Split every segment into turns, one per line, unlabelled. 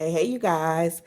Hey, you guys.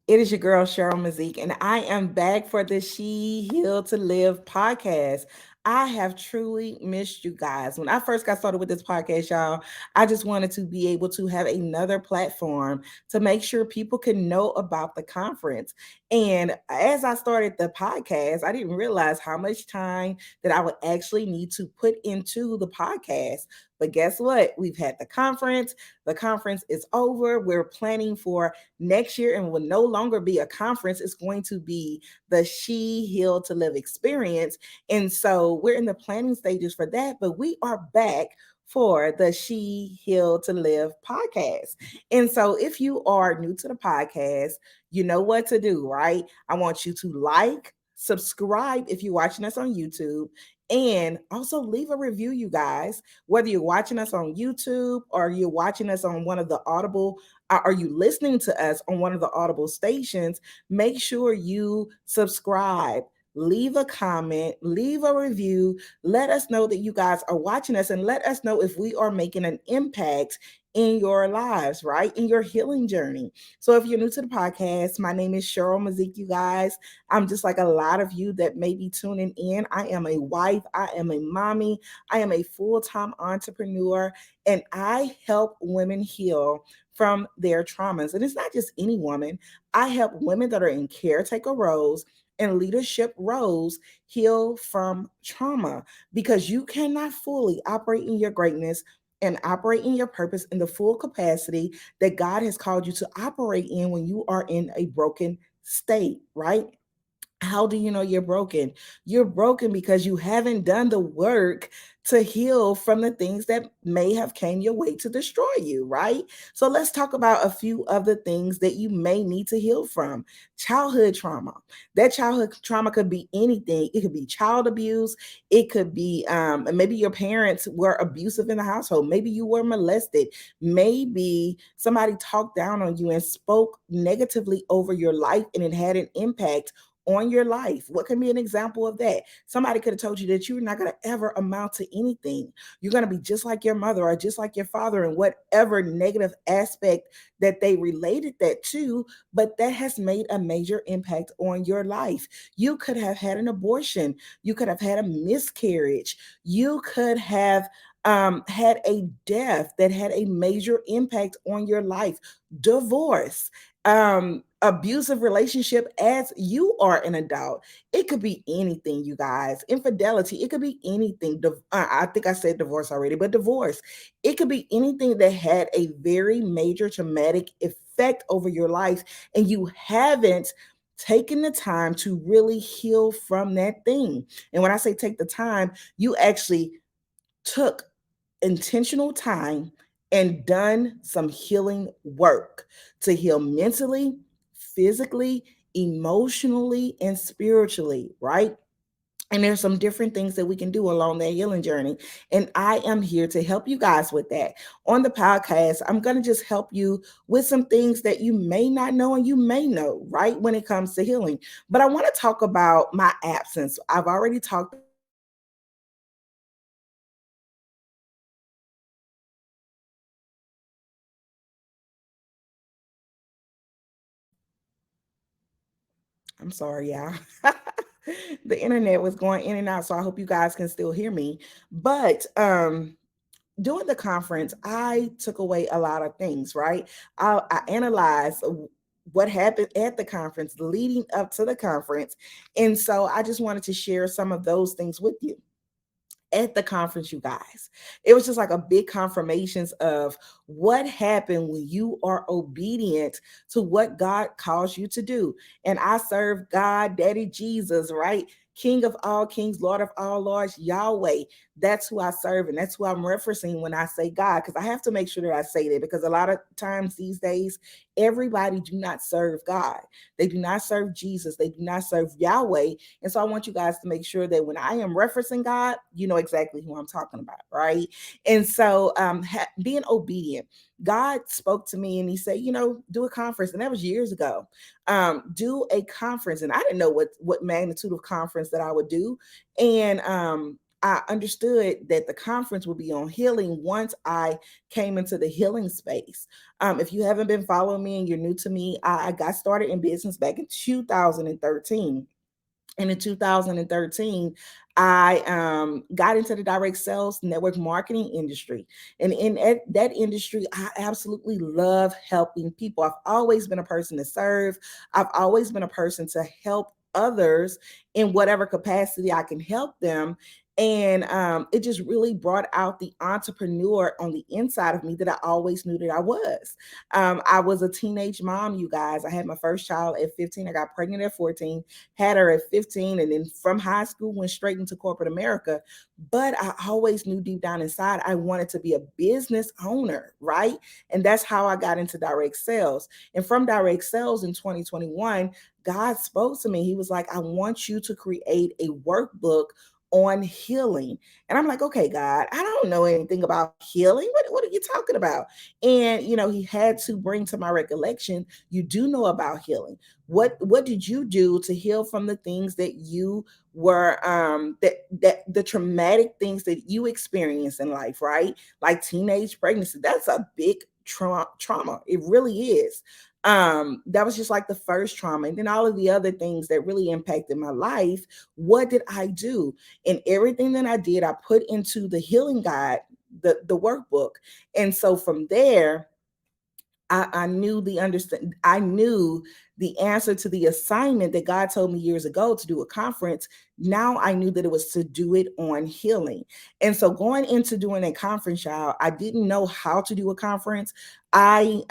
It is your girl, Cheryl Mazik, and I am back for the She Heal to Live podcast. I have truly missed you guys. When I first got started with this podcast, y'all, I just wanted to be able to have another platform to make sure people can know about the conference. And as I started the podcast, I didn't realize how much time that I would actually need to put into the podcast. But guess what? We've had the conference. The conference is over. We're planning for next year and will no longer be a conference. It's going to be the She Heal to Live experience. And so we're in the planning stages for that, but we are back for the She Heal to Live podcast. And so if you are new to the podcast, you know what to do, right? I want you to like, subscribe if you're watching us on YouTube, and also leave a review, you guys. Whether you're watching us on YouTube or you're watching us on one of the Audible, are you listening to us on one of the Audible stations, make sure you subscribe, leave a comment, leave a review. Let us know that you guys are watching us and let us know if we are making an impact in your lives, right? In your healing journey. So if you're new to the podcast, my name is Cheryl Mazik, you guys. I'm just like a lot of you that may be tuning in. I am a wife, I am a mommy, I am a full-time entrepreneur, and I help women heal from their traumas. And it's not just any woman. I help women that are in caretaker roles and leadership roles heal from trauma because you cannot fully operate in your greatness and operate in your purpose in the full capacity that God has called you to operate in when you are in a broken state, right? How do you know you're broken? You're broken because you haven't done the work to heal from the things that may have came your way to destroy you, right? So let's talk about a few of the things that you may need to heal from. Childhood trauma. That childhood trauma could be anything. It could be child abuse. It could be maybe your parents were abusive in the household. Maybe you were molested. Maybe somebody talked down on you and spoke negatively over your life and it had an impact on your life. What can be an example of that? Somebody could have told you that you're not going to ever amount to anything. You're going to be just like your mother or just like your father in whatever negative aspect that they related that to, but that has made a major impact on your life. You could have had an abortion. You could have had a miscarriage. You could have had a death that had a major impact on your life. Divorce, abusive relationship as you are an adult. It could be anything, you guys. Infidelity, it could be anything. I think I said divorce already, but divorce, it could be anything that had a very major traumatic effect over your life, and you haven't taken the time to really heal from that thing. And when I say take the time, you actually took intentional time and done some healing work to heal mentally, physically, emotionally, and spiritually, right? And there's some different things that we can do along that healing journey. And I am here to help you guys with that. On the podcast, I'm going to just help you with some things that you may not know and you may know, right? When it comes to healing. But I want to talk about my absence. I've already talked about my absence. I'm sorry, y'all. The internet was going in and out, so I hope you guys can still hear me. But during the conference, I took away a lot of things, right? I analyzed what happened at the conference leading up to the conference. And so I just wanted to share some of those things with you at the conference, you guys. It was just like a big confirmations of what happened when you are obedient to what God calls you to do. And I serve God, Daddy Jesus, right? King of all kings, Lord of all lords, Yahweh. That's who I serve. And that's who I'm referencing when I say God, because I have to make sure that I say that, because a lot of times these days, everybody do not serve God. They do not serve Jesus. They do not serve Yahweh. And so I want you guys to make sure that when I am referencing God, you know exactly who I'm talking about, right? And so being obedient, God spoke to me and he said, do a conference. And that was years ago. Do a conference. And I didn't know what magnitude of conference that I would do. And I understood that the conference would be on healing once I came into the healing space. If you haven't been following me and you're new to me, I got started in business back in 2013. And in 2013, I got into the direct sales network marketing industry. And in that industry, I absolutely love helping people. I've always been a person to serve, I've always been a person to help others in whatever capacity I can help them. And it just really brought out the entrepreneur on the inside of me that I always knew that I was. I was a teenage mom, you guys. I had my first child at 15. I got pregnant at 14, had her at 15, and then from high school went straight into corporate America. But I always knew deep down inside I wanted to be a business owner, right? And that's how I got into direct sales. And from direct sales in 2021, God spoke to me. He was like, I want you to create a workbook on healing. And I'm like, okay, God, I don't know anything about healing. What are you talking about? And he had to bring to my recollection, you do know about healing. What did you do to heal from the things that you were that the traumatic things that you experienced in life, right? Like teenage pregnancy. That's a big trauma. It really is. That was just like the first trauma. And then all of the other things that really impacted my life. What did I do? And everything that I did, I put into the healing guide, the workbook. And so from there, I knew I knew the answer to the assignment that God told me years ago to do a conference. Now I knew that it was to do it on healing. And so going into doing a conference, y'all, I didn't know how to do a conference. I've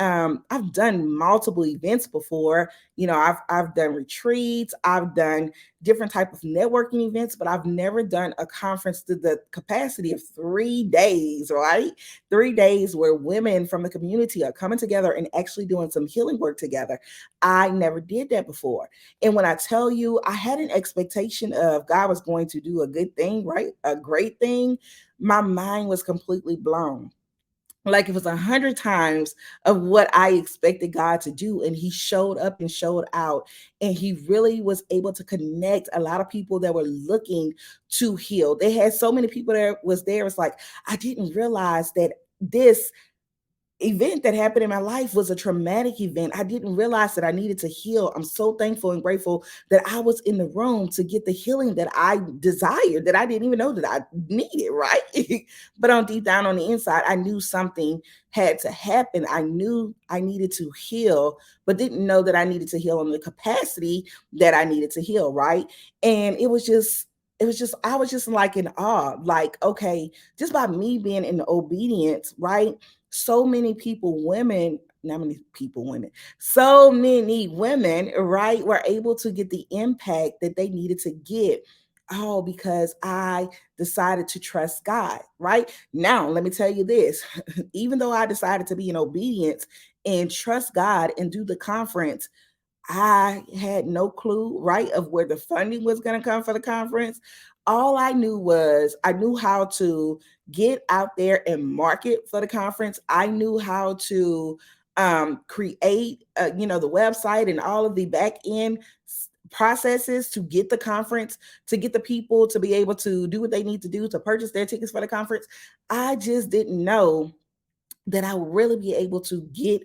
done multiple events before. I've done retreats, I've done different type of networking events, but I've never done a conference to the capacity of 3 days, right? 3 days where women from the community are coming together and actually doing some healing work together. I never did that before. And when I tell you, I had an expectation of God was going to do a good thing, right? A great thing. My mind was completely blown. Like it was 100 times of what I expected God to do. And he showed up and showed out. And he really was able to connect a lot of people that were looking to heal. They had so many people that was there. It's like, I didn't realize that this event that happened in my life was a traumatic event. I didn't realize that I needed to heal. I'm so thankful and grateful that I was in the room to get the healing that I desired, that I didn't even know that I needed, right? But on deep down on the inside, I knew something had to happen. I knew I needed to heal, but didn't know that I needed to heal on the capacity that I needed to heal, right? And I was just like in awe, like, okay, just by me being in obedience, right? So many people, women, not many people, women, so many women, right, were able to get the impact that they needed to get. Oh, because I decided to trust God, right? Now, let me tell you this. Even though I decided to be in obedience and trust God and do the conference, I had no clue, right, of where the funding was going to come for the conference. All I knew was I knew how to get out there and market for the conference. I knew how to create, the website and all of the back end processes to get the conference, to get the people to be able to do what they need to do to purchase their tickets for the conference. I just didn't know that I would really be able to get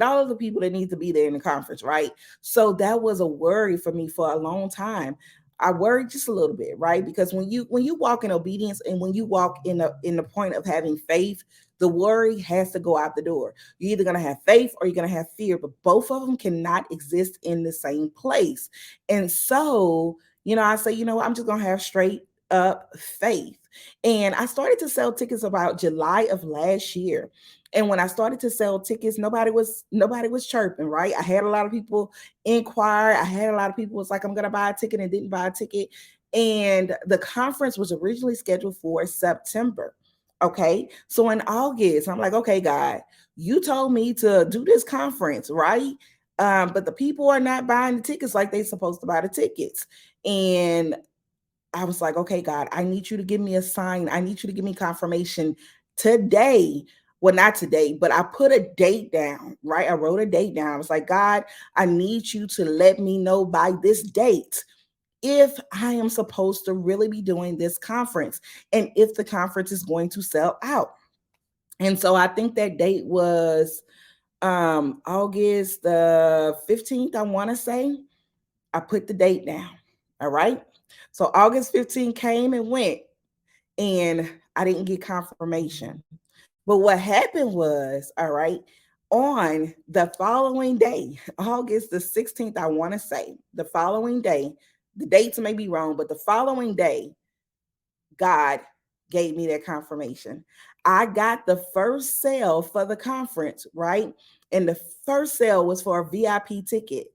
all of the people that need to be there in the conference, right? So that was a worry for me for a long time. I worried just a little bit, right? Because when you walk in obedience and when you walk in the point of having faith, the worry has to go out the door. You're either gonna have faith or you're gonna have fear, but both of them cannot exist in the same place. And so, I say, I'm just gonna have straight up faith. And I started to sell tickets about July of last year. And when I started to sell tickets, nobody was chirping, right? I had a lot of people inquire. I had a lot of people was like, I'm gonna buy a ticket and didn't buy a ticket. And the conference was originally scheduled for September. Okay. So in August, I'm like, okay, God, you told me to do this conference, right? But the people are not buying the tickets like they're supposed to buy the tickets. And I was like, okay, God, I need you to give me a sign. I need you to give me confirmation today. Well, not today, but I put a date down, right? I wrote a date down. I was like, God, I need you to let me know by this date if I am supposed to really be doing this conference and if the conference is going to sell out. And so I think that date was August the 15th, I want to say. I put the date down. All right. So August 15th came and went, and I didn't get confirmation. But what happened was, all right, on the following day, August the 16th, I want to say, the following day, the dates may be wrong, but the following day, God gave me that confirmation. I got the first sale for the conference, right? And the first sale was for a VIP ticket.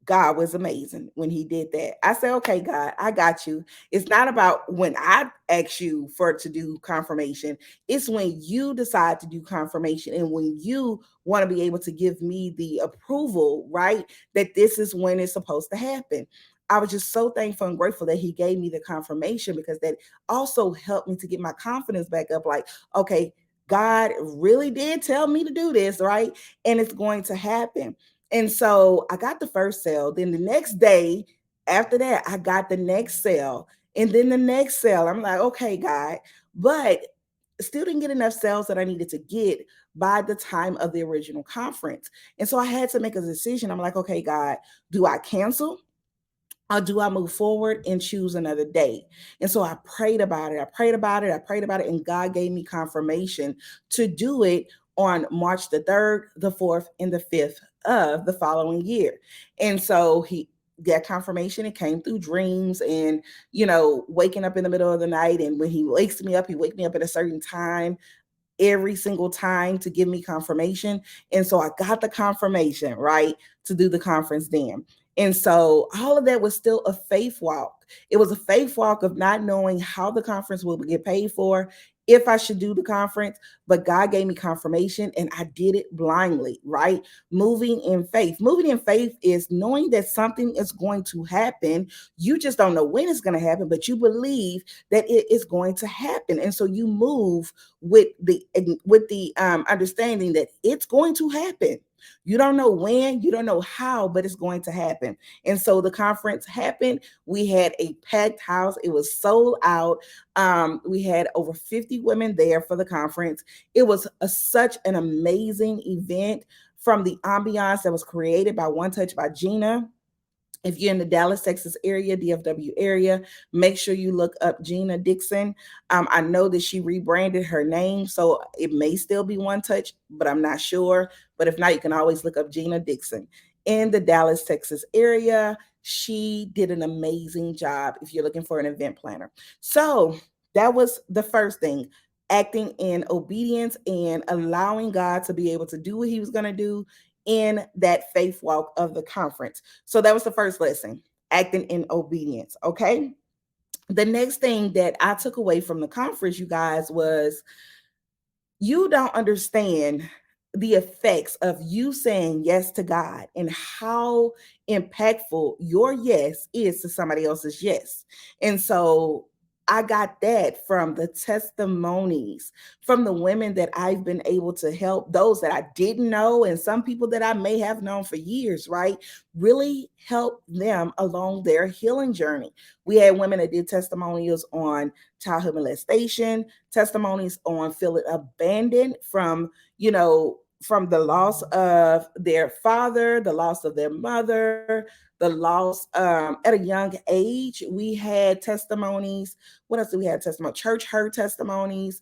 God was amazing when he did that. I said, okay, God, I got you. It's not about when I ask you for to do confirmation. It's when you decide to do confirmation and when you want to be able to give me the approval, right? That this is when it's supposed to happen. I was just so thankful and grateful that he gave me the confirmation, because that also helped me to get my confidence back up. Like, okay, God really did tell me to do this, right? And it's going to happen. And so I got the first sale. Then the next day after that, I got the next sale. And then the next sale. I'm like, okay, God, but still didn't get enough sales that I needed to get by the time of the original conference. And so I had to make a decision. I'm like, okay, God, do I cancel? Or do I move forward and choose another day? And so I prayed about it. I prayed about it. I prayed about it. And God gave me confirmation to do it on March the 3rd, the 4th, and the 5th of the following year. And so he got confirmation. It came through dreams and, waking up in the middle of the night. And when he wakes me up, he wake me up at a certain time every single time to give me confirmation. And so I got the confirmation, right, to do the conference then. And so all of that was still a faith walk. It was a faith walk of not knowing how the conference will get paid for, if I should do the conference, but God gave me confirmation and I did it blindly, right? Moving in faith. Moving in faith is knowing that something is going to happen. You just don't know when it's going to happen, but you believe that it is going to happen. And so you move with the understanding that it's going to happen. You don't know when, you don't know how, but it's going to happen. And so the conference happened. We had a packed house. It was sold out. We had over 50 women there for the conference. It was such an amazing event, from the ambiance that was created by One Touch by Gina. If you're in the Dallas, Texas area, DFW area, make sure you look up Gina Dixon. I know that she rebranded her name, so it may still be One Touch, but I'm not sure. But if not, you can always look up Gina Dixon. In the Dallas, Texas area, she did an amazing job if you're looking for an event planner. So that was the first thing, acting in obedience and allowing God to be able to do what he was going to do in that faith walk of the conference. So that was the first lesson, acting in obedience. Okay. The next thing that I took away from the conference, you guys, was you don't understand the effects of you saying yes to God and how impactful your yes is to somebody else's yes. And so I got that from the testimonies from the women that I've been able to help, those that I didn't know, and some people that I may have known for years, right? Really help them along their healing journey. We had women that did testimonials on childhood molestation, testimonies on feeling abandoned from the loss of their father, the loss of their mother, the loss at a young age. We had testimonies. What else do we have? Testimony, church hurt testimonies,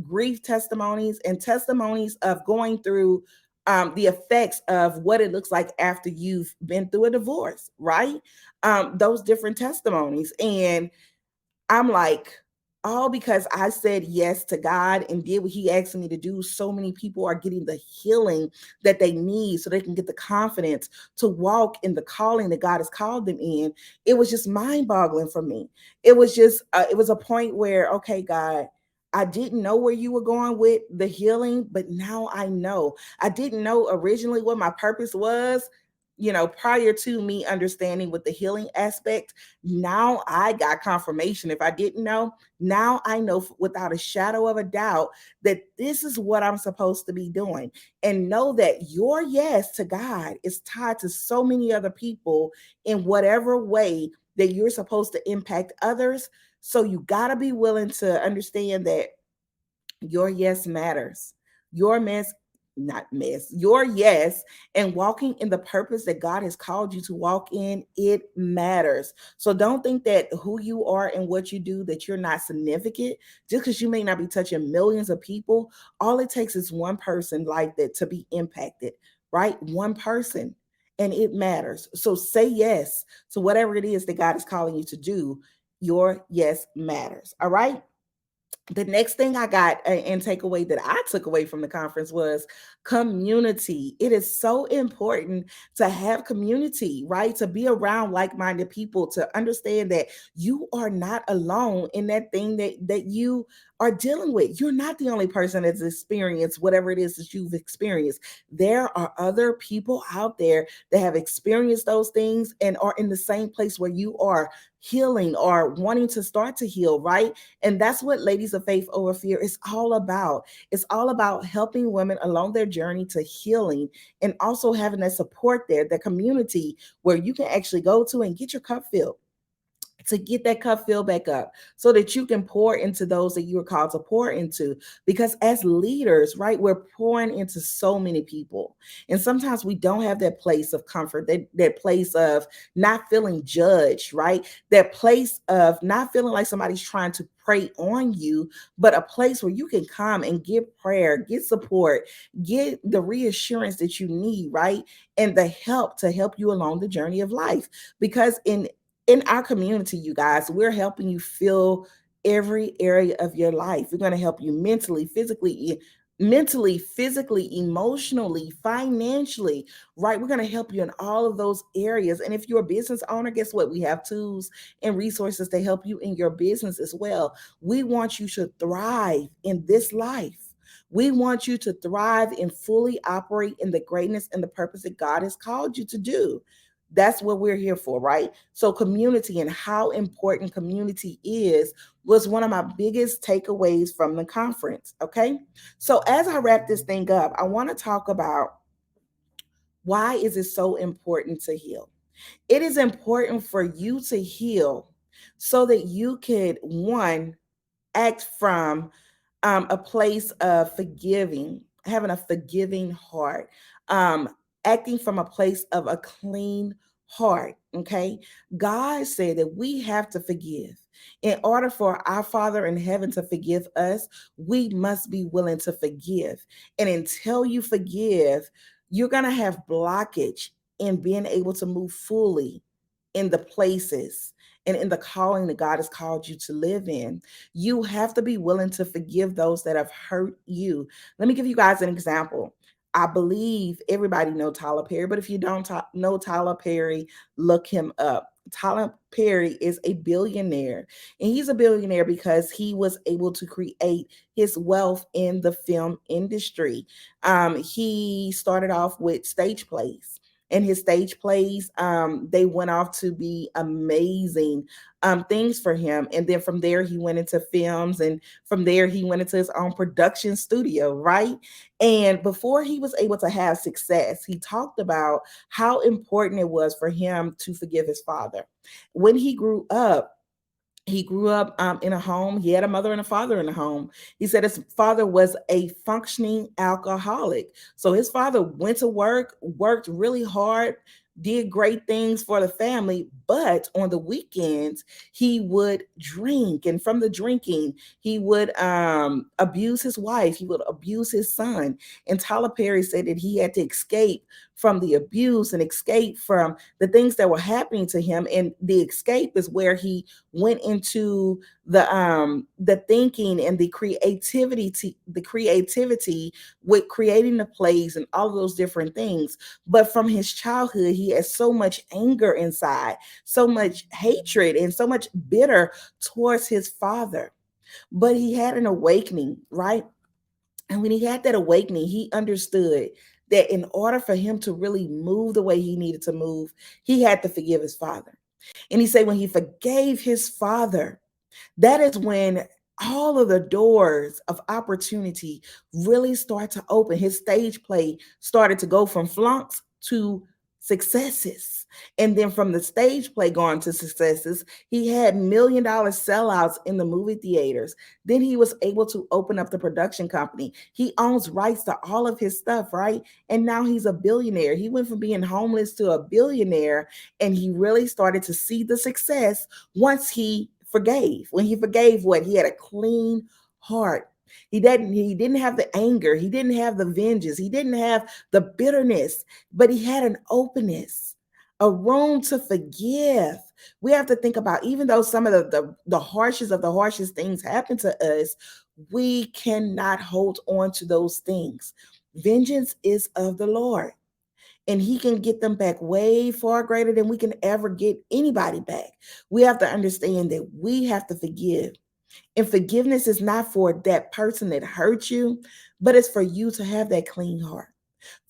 grief testimonies, and testimonies of going through the effects of what it looks like after you've been through a divorce, right? Those different testimonies. And I'm like, all because I said yes to God and did what he asked me to do. So many people are getting the healing that they need so they can get the confidence to walk in the calling that God has called them in. It was just mind boggling for me. It was a point where, okay, God, I didn't know where you were going with the healing, but now I know. I didn't know originally what my purpose was, prior to me understanding with the healing aspect. Now I got confirmation. If I didn't know, now I know without a shadow of a doubt that this is what I'm supposed to be doing. And know that your yes to God is tied to so many other people in whatever way that you're supposed to impact others. So you got to be willing to understand that your yes matters. Your mess, not mess, your yes, and walking in the purpose that God has called you to walk in, it matters. So don't think that who you are and what you do, that you're not significant. Just because you may not be touching millions of people, all it takes is one person like that to be impacted, right? One person. And it matters. So say yes to whatever it is that God is calling you to do. Your yes matters. All right. The next thing I got and takeaway that I took away from the conference was community. It is so important to have community, right? To be around like-minded people, to understand that you are not alone in that thing that you are dealing with. You're not the only person that's experienced whatever it is that you've experienced. There are other people out there that have experienced those things and are in the same place where you are, healing or wanting to start to heal, right? And that's what Ladies of Faith Over Fear is all about. It's all about helping women along their journey to healing, and also having that support there, the community where you can actually go to and get your cup filled, to get that cup filled back up so that you can pour into those that you are called to pour into. Because as leaders, right, we're pouring into so many people. And sometimes we don't have that place of comfort, that place of not feeling judged, right? That place of not feeling like somebody's trying to prey on you, but a place where you can come and get prayer, get support, get the reassurance that you need, right? And the help to help you along the journey of life. Because in our community, you guys, we're helping you fill every area of your life. We're going to help you mentally, physically, emotionally, financially, right? We're going to help you in all of those areas. And if you're a business owner, guess what? We have tools and resources to help you in your business as well. We want you to thrive in this life. We want you to thrive and fully operate in the greatness and the purpose that God has called you to do. That's what we're here for, right? So, community and how important community is was one of my biggest takeaways from the conference. Okay. So, as I wrap this thing up, I want to talk about why is it so important to heal? It is important for you to heal so that you could, one, act from a place of forgiving, having a forgiving heart, um, acting from a place of a clean heart. Okay. God said that we have to forgive. In order for our Father in heaven to forgive us, we must be willing to forgive. And until you forgive, you're going to have blockage in being able to move fully in the places and in the calling that God has called you to live in. You have to be willing to forgive those that have hurt you. Let me give you guys an example. I believe everybody know Tyler Perry, but if you don't know Tyler Perry, look him up. Tyler Perry is a billionaire, and he's a billionaire because he was able to create his wealth in the film industry. He started off with stage plays, and his stage plays, they went off to be amazing things for him. And then from there, he went into films, and from there, he went into his own production studio, right? And before he was able to have success, he talked about how important it was for him to forgive his father. When he grew up in a home. He had a mother and a father in the home. He said his father was a functioning alcoholic. So his father went to work, worked really hard, did great things for the family, but on the weekends he would drink, and from the drinking he would abuse his wife, he would abuse his son. And Tyler Perry said that he had to escape from the abuse and escape from the things that were happening to him, and the escape is where he went into the thinking and the creativity with creating the plays and all of those different things. But from his childhood, he had so much anger inside, so much hatred, and so much bitter towards his father. But he had an awakening, right? And when he had that awakening, he understood that in order for him to really move the way he needed to move, he had to forgive his father. And he said when he forgave his father, that is when all of the doors of opportunity really start to open. His stage play started to go from flunks to successes. And then from the stage play going to successes, he had $1 million sellouts in the movie theaters. Then he was able to open up the production company. He owns rights to all of his stuff, right? And now he's a billionaire. He went from being homeless to a billionaire, and he really started to see the success once he forgave. When he forgave, what? He had a clean heart. He didn't have the anger, he didn't have the vengeance, he didn't have the bitterness, but he had an openness, a room to forgive. We have to think about, even though some of the harshest of the harshest things happen to us, we cannot hold on to those things. Vengeance is of the Lord, and he can get them back way far greater than we can ever get anybody back. We have to understand that we have to forgive, and forgiveness is not for that person that hurt you, but it's for you to have that clean heart,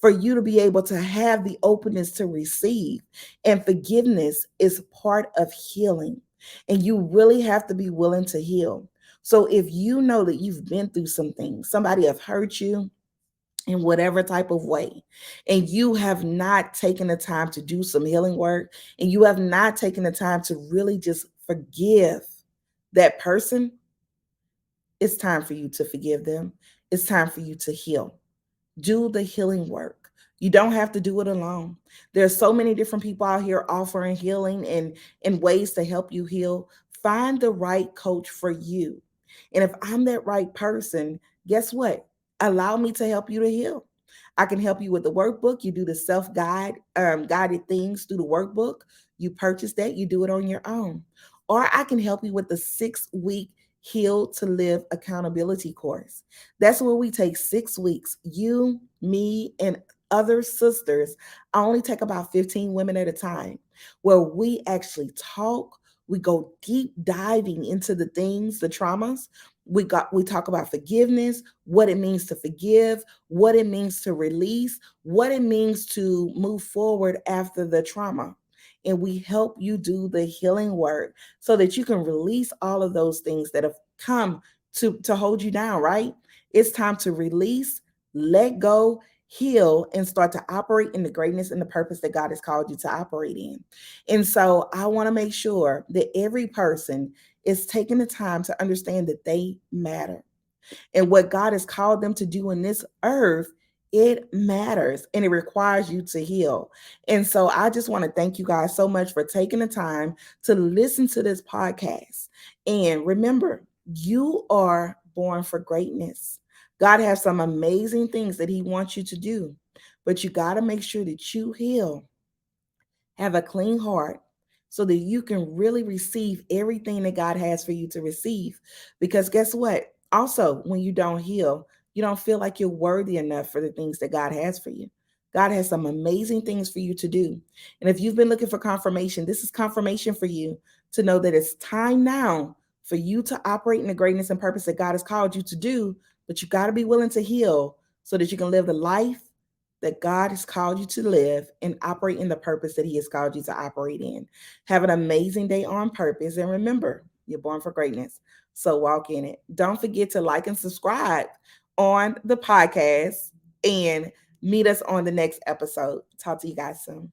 for you to be able to have the openness to receive. And forgiveness is part of healing. And you really have to be willing to heal. So if you know that you've been through some things, somebody have hurt you in whatever type of way, and you have not taken the time to do some healing work, and you have not taken the time to really just forgive that person, it's time for you to forgive them. It's time for you to heal. Do the healing work. You don't have to do it alone. There's so many different people out here offering healing and ways to help you heal. Find the right coach for you. And if I'm that right person, guess what? Allow me to help you to heal. I can help you with the workbook. You do the guided things through the workbook. You purchase that, you do it on your own. Or I can help you with the 6-week Heal to Live accountability course. That's where we take 6 weeks, you, me, and other sisters. I only take about 15 women at a time, where we actually talk. We go deep diving into the things, the traumas. We talk about forgiveness, what it means to forgive, what it means to release, what it means to move forward after the trauma. And we help you do the healing work so that you can release all of those things that have come to hold you down, right? It's time to release, let go, heal, and start to operate in the greatness and the purpose that God has called you to operate in. And so I want to make sure that every person is taking the time to understand that they matter, and what God has called them to do in this earth, it matters, and it requires you to heal. And so I just want to thank you guys so much for taking the time to listen to this podcast. And remember, you are born for greatness. God has some amazing things that He wants you to do, but you got to make sure that you heal, have a clean heart, so that you can really receive everything that God has for you to receive. Because guess what? Also, when you don't heal, you don't feel like you're worthy enough for the things that God has for you. God has some amazing things for you to do. And if you've been looking for confirmation, this is confirmation for you to know that it's time now for you to operate in the greatness and purpose that God has called you to do. But you got to be willing to heal so that you can live the life that God has called you to live and operate in the purpose that He has called you to operate in. Have an amazing day on purpose. And remember, you're born for greatness. So walk in it. Don't forget to like and subscribe on the podcast, and meet us on the next episode. Talk to you guys soon.